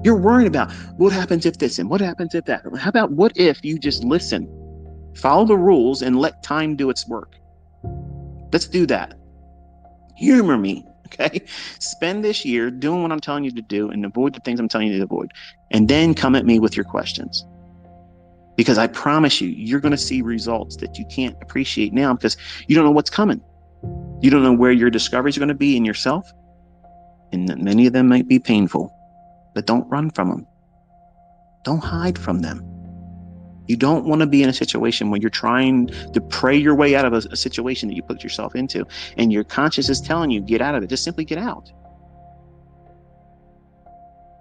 You're worried about what happens if this and what happens if that. How about what if you just listen, follow the rules, and let time do its work? Let's do that. Humor me, okay? Spend this year doing what I'm telling you to do and avoid the things I'm telling you to avoid. And then come at me with your questions. Because I promise you, you're going to see results that you can't appreciate now because you don't know what's coming. You don't know where your discoveries are going to be in yourself. And many of them might be painful, but don't run from them. Don't hide from them. You don't want to be in a situation where you're trying to pray your way out of a situation that you put yourself into, and your conscience is telling you, get out of it. Just simply get out.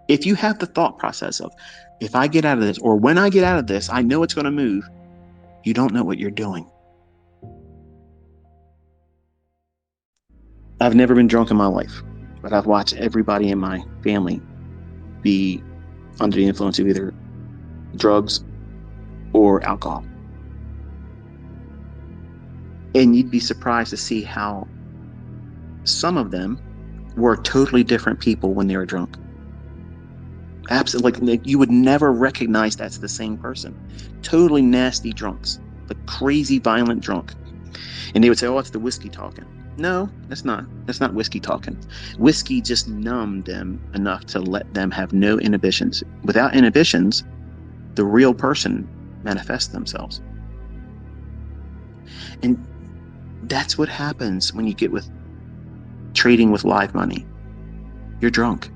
If you have the thought process of, if I get out of this, or when I get out of this, I know it's going to move, you don't know what you're doing. I've never been drunk in my life, but I've watched everybody in my family be under the influence of either drugs or alcohol. And you'd be surprised to see how some of them were totally different people when they were drunk. Absolutely, like you would never recognize that's the same person. Totally nasty drunks, like crazy violent drunk. And they would say, oh, it's the whiskey talking. No, that's not whiskey talking. Whiskey just numbed them enough to let them have no inhibitions. Without inhibitions, the real person manifests themselves. And that's what happens when you get with trading with live money. You're drunk.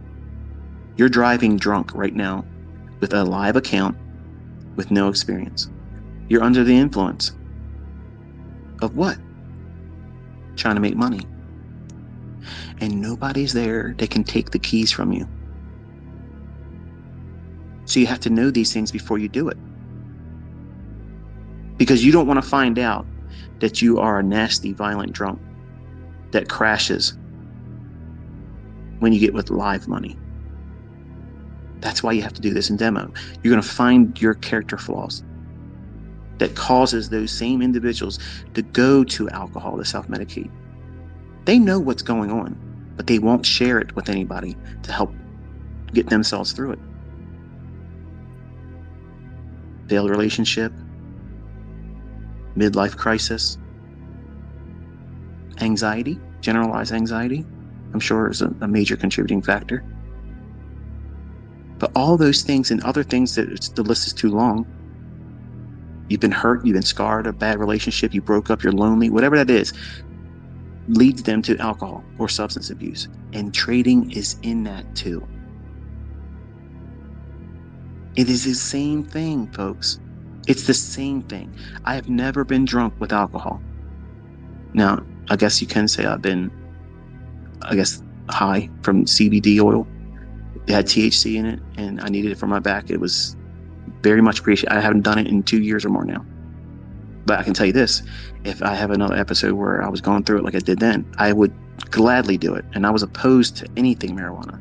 You're driving drunk right now with a live account with no experience. You're under the influence of what? Trying to make money. And nobody's there that can take the keys from you. So you have to know these things before you do it. Because you don't want to find out that you are a nasty, violent drunk that crashes when you get with live money. That's why you have to do this in demo. You're going to find your character flaws that causes those same individuals to go to alcohol to self-medicate. They know what's going on, but they won't share it with anybody to help get themselves through it. Failed relationship, midlife crisis, anxiety, generalized anxiety, I'm sure is a major contributing factor. But all those things and other things that the list is too long. You've been hurt, you've been scarred, a bad relationship, you broke up, you're lonely, whatever that is, leads them to alcohol or substance abuse. And trading is in that too. It is the same thing, folks. It's the same thing. I have never been drunk with alcohol. Now, I guess you can say I've been, high from CBD oil. It had THC in it, and I needed it for my back. It was very much appreciated. I haven't done it in 2 years or more now. But I can tell you this, if I have another episode where I was going through it like I did then, I would gladly do it. And I was opposed to anything marijuana.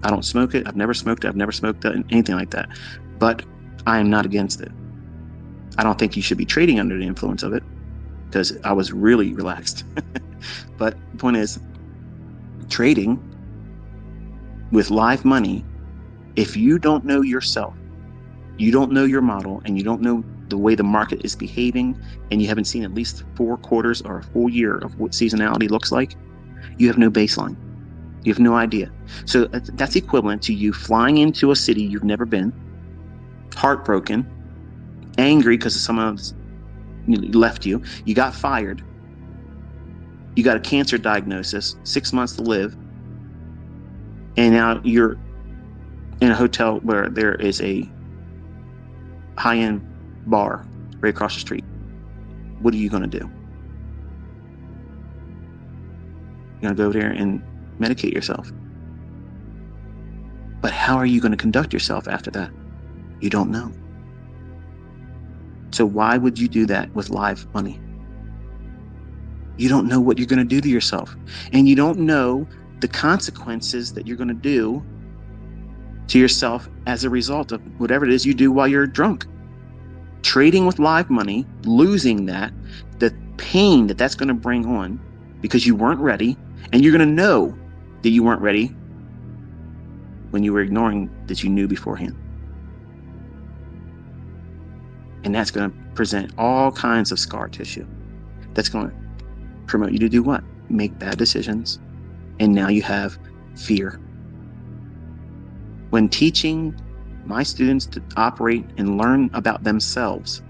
I don't smoke it. I've never smoked it. I've never smoked anything like that. But I am not against it. I don't think you should be trading under the influence of it because I was really relaxed. But the point is, trading with live money, if you don't know yourself, you don't know your model, and you don't know the way the market is behaving, and you haven't seen at least 4 quarters or a full year of what seasonality looks like, you have no baseline. You have no idea. So that's equivalent to you flying into a city you've never been, heartbroken, angry because someone left you, you got fired, you got a cancer diagnosis, 6 months to live, and now you're in a hotel where there is a high-end bar right across the street. What are you going to do? You're going to go there and medicate yourself. But how are you going to conduct yourself after that? You don't know. So why would you do that with live money? You don't know what you're going to do to yourself. And you don't know the consequences that you're going to do to yourself as a result of whatever it is you do while you're drunk. Trading with live money, losing that, the pain that that's going to bring on because you weren't ready, and you're going to know that you weren't ready when you were ignoring that you knew beforehand. And that's going to present all kinds of scar tissue. That's going to promote you to do what? Make bad decisions. And now you have fear. When teaching my students to operate and learn about themselves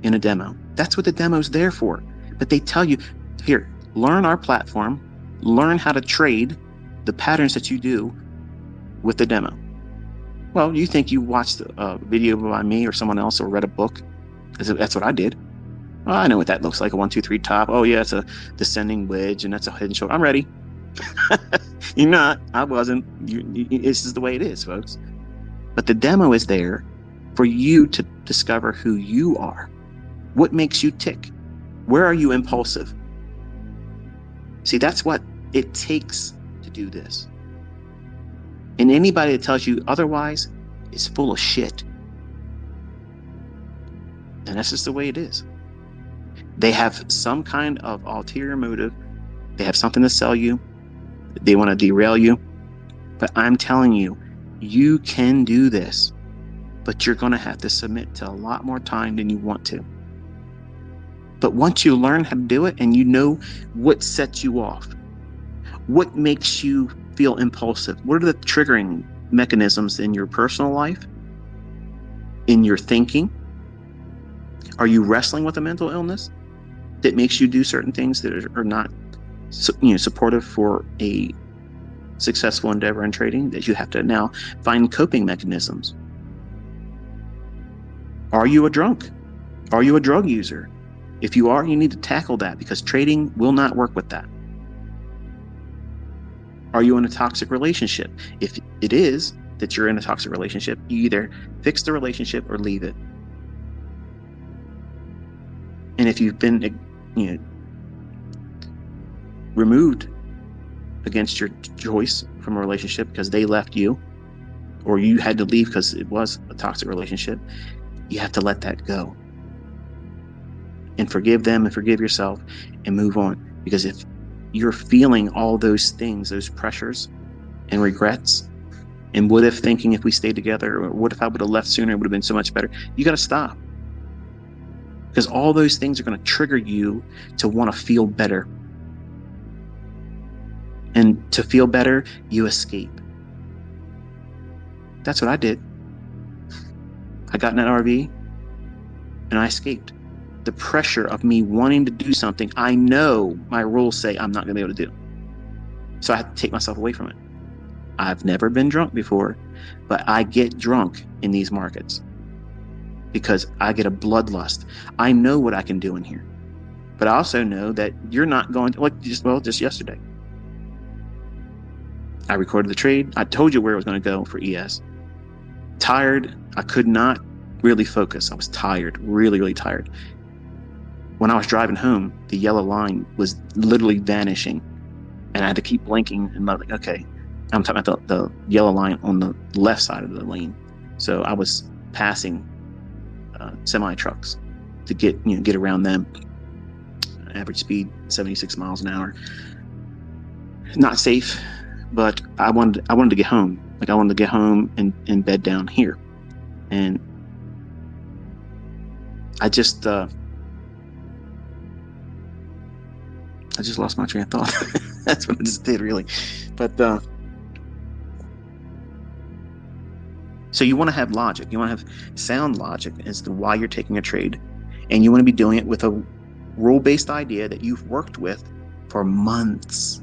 in a demo, that's what the demo's there for. But they tell you, here, learn our platform, learn how to trade the patterns that you do with the demo. Well, you think you watched a video by me or someone else or read a book? That's what I did. Well, I know what that looks like, a 1, 2, 3 top. Oh yeah, it's a descending wedge and that's a head and shoulder. I'm ready. You're not. I wasn't. This is the way it is, folks. But the demo is there for you to discover who you are. What makes you tick? Where are you impulsive? See, that's what it takes to do this. And anybody that tells you otherwise is full of shit. And that's just the way it is. They have some kind of ulterior motive. They have something to sell you. They want to derail you. But I'm telling you, you can do this. But you're going to have to submit to a lot more time than you want to. But once you learn how to do it and you know what sets you off, what makes you feel impulsive, what are the triggering mechanisms in your personal life, in your thinking? Are you wrestling with a mental illness that makes you do certain things that are not supportive for a successful endeavor in trading, that you have to now find coping mechanisms? Are you a drunk? Are you a drug user? If you are, you need to tackle that, because trading will not work with that. Are you in a toxic relationship? If it is that you're in a toxic relationship, you either fix the relationship or leave it. And if you've been removed against your choice from a relationship because they left you, or you had to leave because it was a toxic relationship, you have to let that go and forgive them and forgive yourself and move on. Because if you're feeling all those things, those pressures and regrets, and what if thinking, if we stayed together, or what if I would have left sooner, it would have been so much better, you got to stop. Because all those things are going to trigger you to want to feel better. And to feel better, you escape. That's what I did. I got in that RV and I escaped. The pressure of me wanting to do something I know my rules say I'm not going to be able to do. So I had to take myself away from it. I've never been drunk before, but I get drunk in these markets because I get a bloodlust. I know what I can do in here, but I also know that you're not going to, like just yesterday. I recorded the trade. I told you where it was going to go for ES. Tired. I could not really focus. I was tired, really, really tired. When I was driving home, the yellow line was literally vanishing, and I had to keep blinking. And I'm like, okay, I'm talking about the yellow line on the left side of the lane. So I was passing semi trucks to get around them. Average speed 76 miles an hour. Not safe, but I wanted to get home. Like I wanted to get home and bed down here, and I just lost my train of thought. That's what I just did, really. But so you want to have logic. You want to have sound logic as to why you're taking a trade, and you want to be doing it with a rule-based idea that you've worked with for months,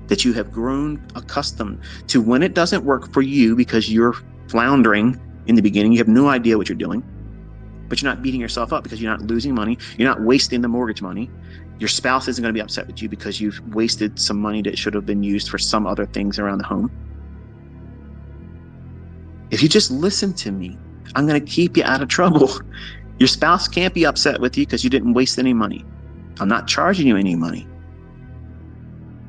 that you have grown accustomed to. When it doesn't work for you because you're floundering in the beginning, you have no idea what you're doing, but you're not beating yourself up because you're not losing money. You're not wasting the mortgage money. Your spouse isn't going to be upset with you because you've wasted some money that should have been used for some other things around the home. If you just listen to me, I'm going to keep you out of trouble. Your spouse can't be upset with you because you didn't waste any money. I'm not charging you any money.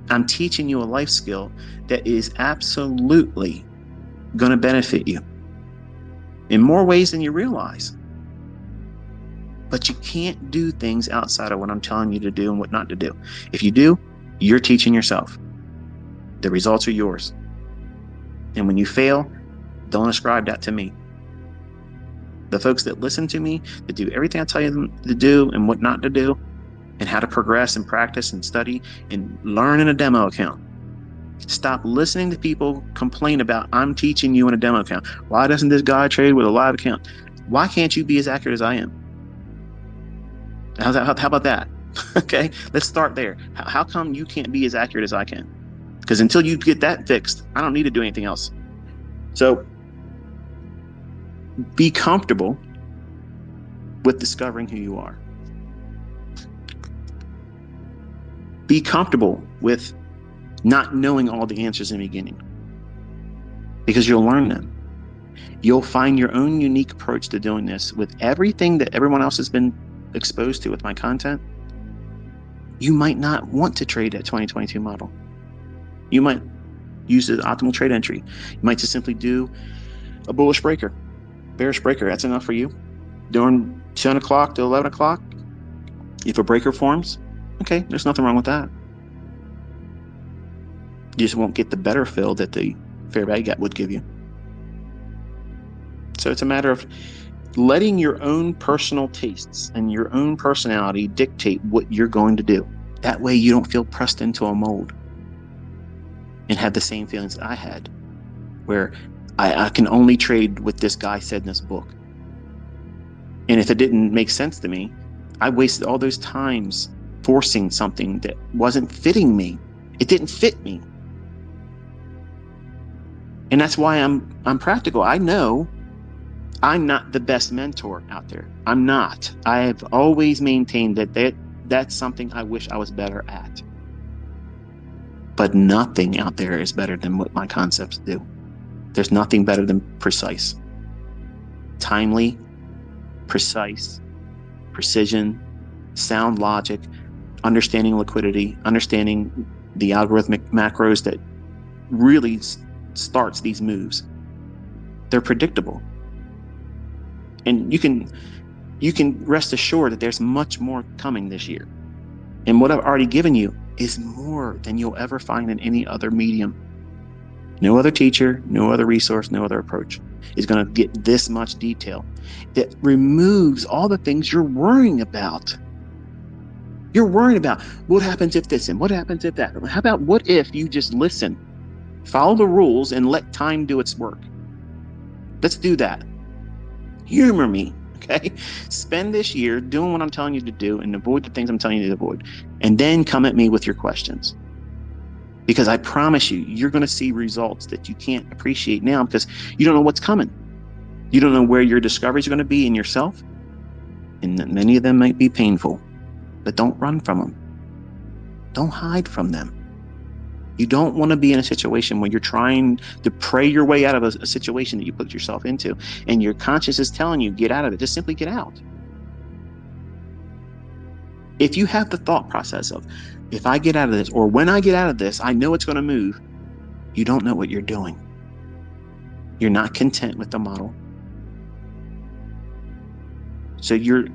I'm teaching you a life skill that is absolutely going to benefit you in more ways than you realize. But you can't do things outside of what I'm telling you to do and what not to do. If you do, you're teaching yourself. The results are yours. And when you fail, don't ascribe that to me. The folks that listen to me, that do everything I tell them to do and what not to do, and how to progress and practice and study and learn in a demo account. Stop listening to people complain about, I'm teaching you in a demo account. Why doesn't this guy trade with a live account? Why can't you be as accurate as I am? How about that? Okay, let's start there. How come you can't be as accurate as I can? Because until you get that fixed, I don't need to do anything else. So be comfortable with discovering who you are. Be comfortable with not knowing all the answers in the beginning, because you'll learn them. You'll find your own unique approach to doing this. With everything that everyone else has been exposed to with my content, you might not want to trade that 2022 model. You might use the optimal trade entry. You might just simply do a bullish breaker, bearish breaker. That's enough for you. During 10 o'clock to 11 o'clock, if a breaker forms, okay, there's nothing wrong with that. You just won't get the better fill that the fair value gap would give you. So it's a matter of letting your own personal tastes and your own personality dictate what you're going to do. That way you don't feel pressed into a mold and have the same feelings I had, where I can only trade what this guy said in this book. And if it didn't make sense to me, I wasted all those times forcing something that wasn't fitting me. It didn't fit me. And that's why I'm practical. I know I'm not the best mentor out there. I'm not. I have always maintained that's something I wish I was better at. But nothing out there is better than what my concepts do. There's nothing better than precise. Timely, precise, precision, sound logic, understanding liquidity, understanding the algorithmic macros that really starts these moves. They're predictable. And you can rest assured that there's much more coming this year. And what I've already given you is more than you'll ever find in any other medium. No other teacher, no other resource, no other approach is going to get this much detail that removes all the things you're worrying about. You're worried about what happens if this and what happens if that. How about what if you just listen, follow the rules, and let time do its work? Let's do that. Humor me, okay? Spend this year doing what I'm telling you to do and avoid the things I'm telling you to avoid. And then come at me with your questions. Because I promise you, you're going to see results that you can't appreciate now because you don't know what's coming. You don't know where your discoveries are going to be in yourself. And many of them might be painful, but don't run from them. Don't hide from them. You don't want to be in a situation where you're trying to pray your way out of a situation that you put yourself into, and your conscience is telling you, get out of it. Just simply get out. If you have the thought process of, if I get out of this, or when I get out of this, I know it's going to move, you don't know what you're doing. You're not content with the model. So you're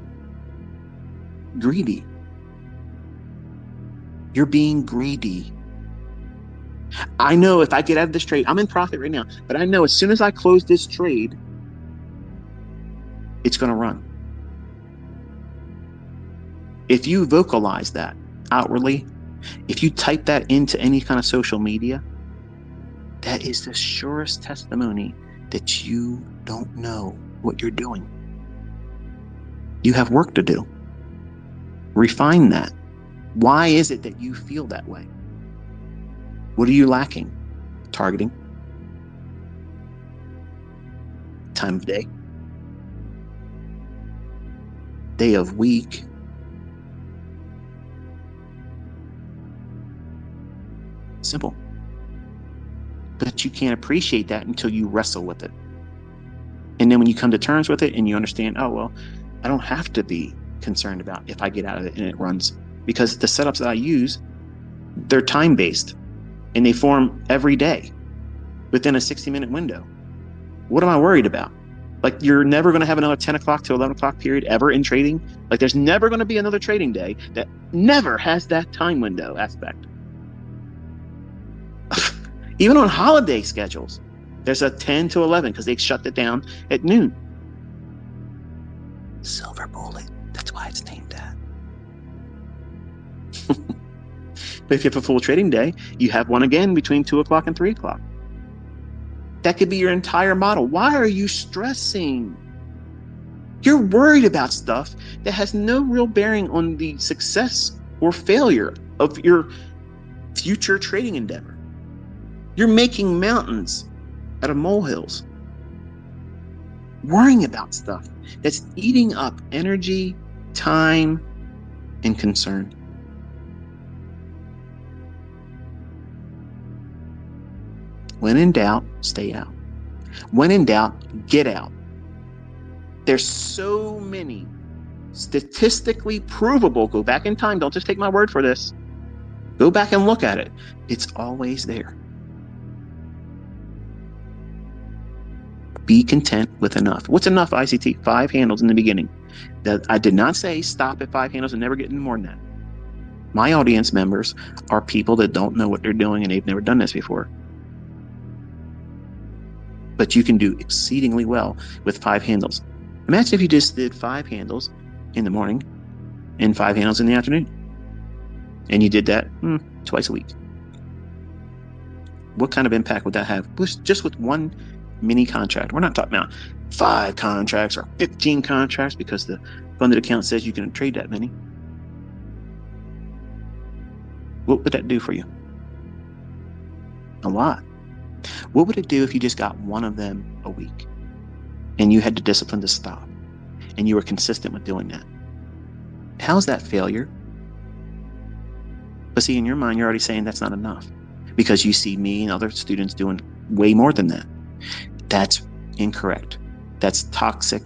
greedy. You're being greedy. I know if I get out of this trade, I'm in profit right now, but I know as soon as I close this trade, it's going to run. If you vocalize that outwardly, if you type that into any kind of social media, that is the surest testimony that you don't know what you're doing. You have work to do. Refine that. Why is it that you feel that way? What are you lacking? Targeting? Time of day? Day of week? Simple. But you can't appreciate that until you wrestle with it. And then when you come to terms with it and you understand, oh, well, I don't have to be concerned about if I get out of it and it runs, because the setups that I use, they're time-based and they form every day within a 60-minute window. What am I worried about? Like, you're never going to have another 10 o'clock to 11 o'clock period ever in trading. Like, there's never going to be another trading day that never has that time window aspect. Even on holiday schedules, there's a 10 to 11 because they shut it down at noon. Silver bullet. That's why it's named that. But if you have a full trading day, you have one again between 2 o'clock and 3 o'clock. That could be your entire model. Why are you stressing? You're worried about stuff that has no real bearing on the success or failure of your future trading endeavor. You're making mountains out of molehills. Worrying about stuff that's eating up energy, time, and concern. When in doubt, stay out. When in doubt, get out. There's so many statistically provable, go back in time, don't just take my word for this. Go back and look at it. It's always there. Be content with enough. What's enough, ICT? 5 handles in the beginning. That I did not say stop at 5 handles and never get any more than that. My audience members are people that don't know what they're doing and they've never done this before. But you can do exceedingly well with 5 handles. Imagine if you just did 5 handles in the morning and 5 handles in the afternoon. And you did that twice a week. What kind of impact would that have? Just with one mini contract. We're not talking about 5 contracts or 15 contracts because the funded account says you can trade that many. What would that do for you? A lot. What would it do if you just got one of them a week and you had the discipline to stop and you were consistent with doing that? How's that failure? But see, in your mind, you're already saying that's not enough because you see me and other students doing way more than that. That's incorrect. That's toxic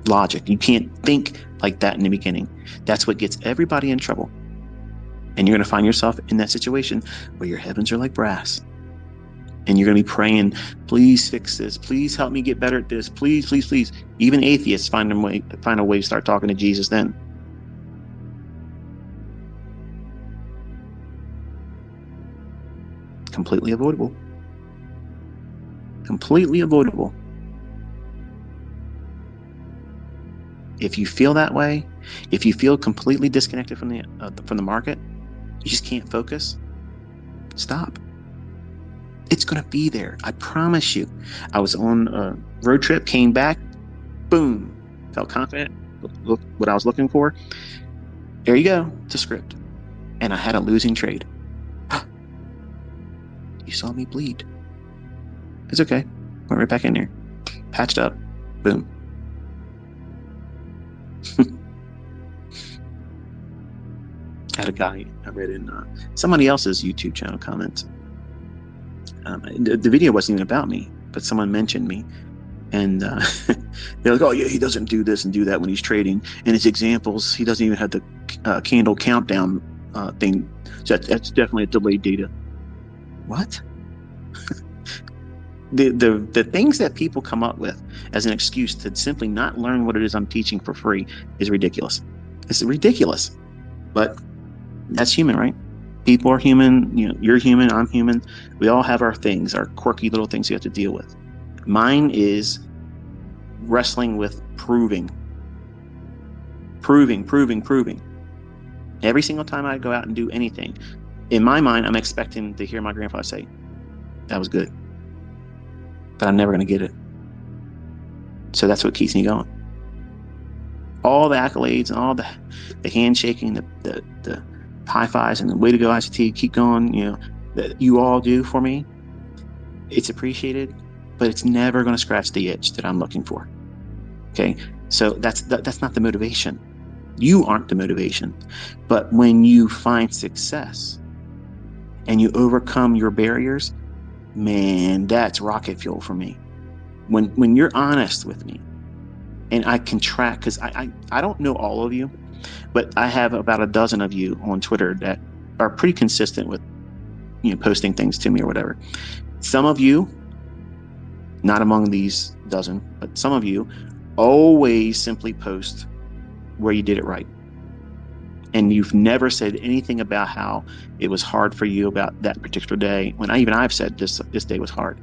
logic. You can't think like that in the beginning. That's what gets everybody in trouble. And you're going to find yourself in that situation where your heavens are like brass. And you're going to be praying, please fix this. Please help me get better at this. Please, please, please. Even atheists find a way to start talking to Jesus then. Completely avoidable. Completely avoidable. If you feel that way, if you feel completely disconnected from the market, you just can't focus, stop. It's going to be there. I promise you. I was on a road trip, came back, boom, felt confident, look what I was looking for. There you go, it's a script. And I had a losing trade. You saw me bleed. It's okay. Went right back in there. Patched up. Boom. Had a guy I read in somebody else's YouTube channel comments. The video wasn't even about me, but someone mentioned me. And they're like, oh, yeah, he doesn't do this and do that when he's trading. And his examples, he doesn't even have the candle countdown thing. So that's definitely a delayed data. What? The things that people come up with as an excuse to simply not learn what it is I'm teaching for free is ridiculous. It's ridiculous. But that's human, right? People are human. You know, you're human. I'm human. We all have our things, our quirky little things we have to deal with. Mine is wrestling with proving. Every single time I go out and do anything, in my mind, I'm expecting to hear my grandfather say, that was good. But I'm never going to get it. So that's what keeps me going. All the accolades and all the handshaking, the high fives and the way to go ICT, keep going, you know, that you all do for me, it's appreciated, but it's never going to scratch the itch that I'm looking for. Okay, so that's not the motivation. You aren't the motivation. But when you find success and you overcome your barriers, man, that's rocket fuel for me. When you're honest with me, and I can track, because I don't know all of you, but I have about a dozen of you on Twitter that are pretty consistent with, you know, posting things to me or whatever. Some of you, not among these dozen, but some of you always simply post where you did it right. and you've never said anything about how it was hard for you about that particular day, when I've said this day was hard,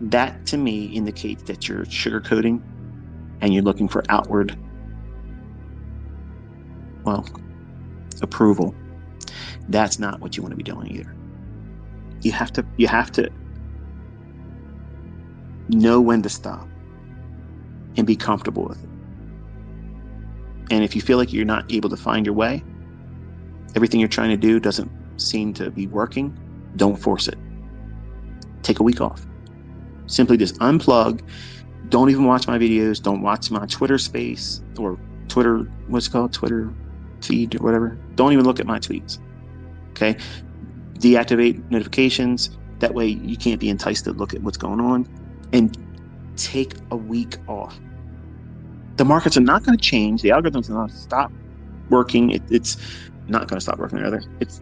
that to me indicates that you're sugarcoating and you're looking for outward, well, approval. That's not what you want to be doing either. You have to know when to stop and be comfortable with it. And if you feel like you're not able to find your way, everything you're trying to do doesn't seem to be working, don't force it. Take a week off. Simply just unplug. Don't even watch my videos. Don't watch my Twitter space or Twitter, what's it called? Twitter feed or whatever. Don't even look at my tweets. Okay? Deactivate notifications. That way you can't be enticed to look at what's going on. And take a week off. The markets are not going to change. The algorithms are not stop working. It's not going to stop working, rather. It's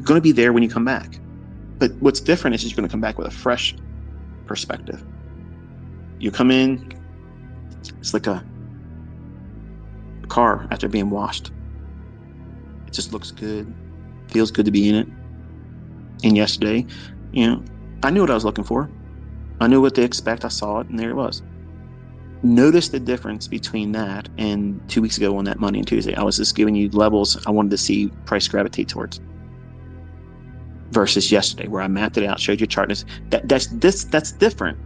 going to be there when you come back. But what's different is you're going to come back with a fresh perspective. You come in, it's like a car after being washed. It just looks good, feels good to be in it. And yesterday, I knew what I was looking for. I knew what to expect. I saw it, and there it was. Notice the difference between that and 2 weeks ago on that Monday and Tuesday. I was just giving you levels I wanted to see price gravitate towards, versus yesterday where I mapped it out, showed you a chart. That's different.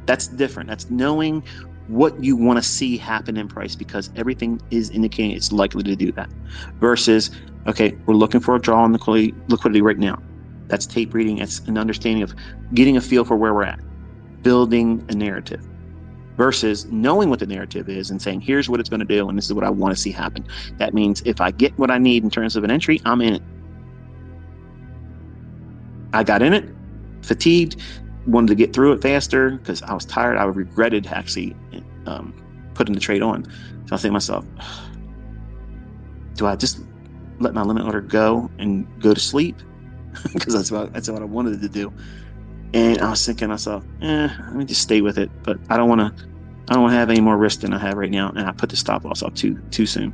That's different. That's knowing what you want to see happen in price, because everything is indicating it's likely to do that. Versus, okay, we're looking for a draw on the liquidity right now. That's tape reading. It's an understanding of getting a feel for where we're at, building a narrative. Versus knowing what the narrative is and saying, here's what it's going to do, and this is what I want to see happen. That means if I get what I need in terms of an entry, I'm in it. I got in it, fatigued, wanted to get through it faster because I was tired. I regretted actually putting the trade on. So I think to myself, do I just let my limit order go and go to sleep? Because that's what I wanted to do. And I was thinking to myself, let me just stay with it. But I don't want to have any more risk than I have right now. And I put the stop loss up too soon.